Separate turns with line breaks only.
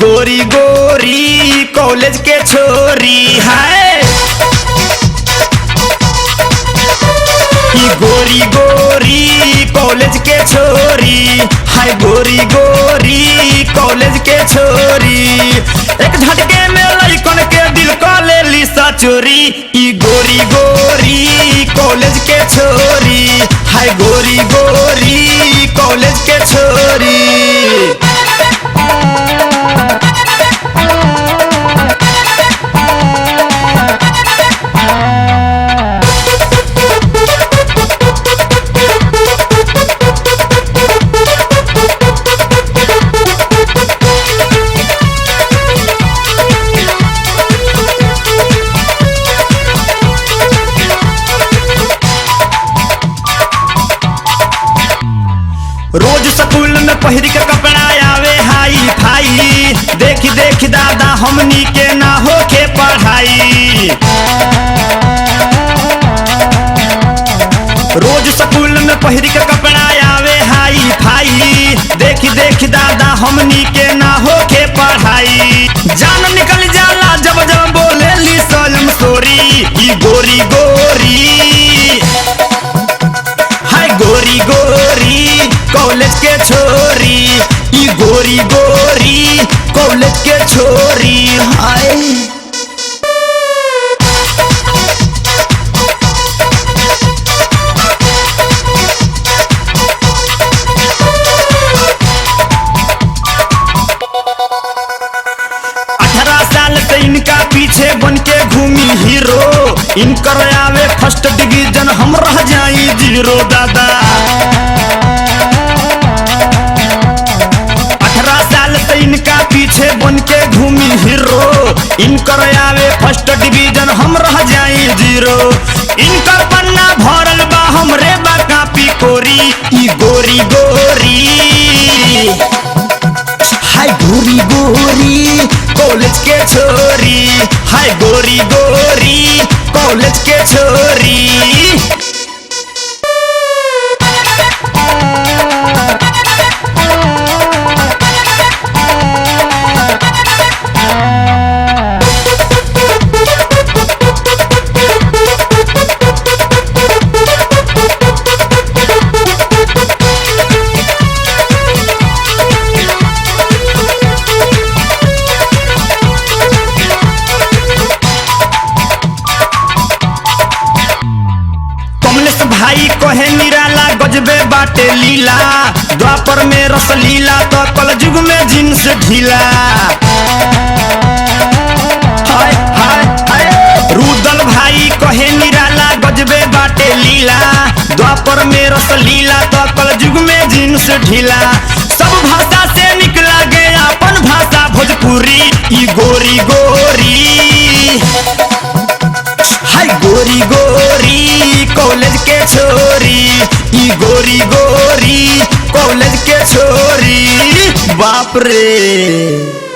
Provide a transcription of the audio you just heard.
गोरी गोरी कॉलेज के छोरी है। गोरी गोरी कॉलेज के छोरी है। गोरी गोरी कॉलेज के छोरी एक झटके में लड़कन के दिल को ले ली सा चोरी। ई गोरी गोरी कॉलेज के छोरी है। गोरी गोरी कॉलेज के छोरी। रोज स्कूल में पहिर के कपड़ा आवे हाई फाई। देखी देखी दादा हमनी के ना होके पढ़ाई। रोज स्कूल में पहिर के कपड़ा आवे हाई फाई। देखी देखी दादा हमनी के ना होके पढ़ाई। जान निकल जाला जब जब बोले ली सलम सोरी। ई गोरी गोरी है। गोरी गोरी कॉलेज के छोरी। ई गोरी गोरी कॉलेज के छोरी हाय। इनका पीछे बन के घूमी हीरो। इनकर आवे फर्स्ट डिवीजन हम रह जाई जीरो दादा। 18 साल से इनका पीछे बन के घूमी हीरो। इनकर आवे फर्स्ट डिवीजन हम रह जाई जीरो। इनकर पन्ना भरल बा हमरे बा कापी कोरी। ई गोरी गोरी हाय। गोरी गोरी कॉलेज के छोरी हाय। गोरी गोरी कॉलेज के छोरी। भाई कहे निराला गजबे बाटे लीला। द्वापर में रस लीला तो कलयुग में जींस ढीला। हाय हाय हाय। रुदल भाई कहे निराला गजबे बाटे लीला। द्वापर में रस लीला तो कलयुग में जींस ढीला। सब भाषा से निकला गया अपन भाषा भोजपुरी। ई गोरी गोरी हाय। गोरी गोरी कॉलेज के छोरी। ई गोरी गोरी कॉलेज के छोरी बाप रे।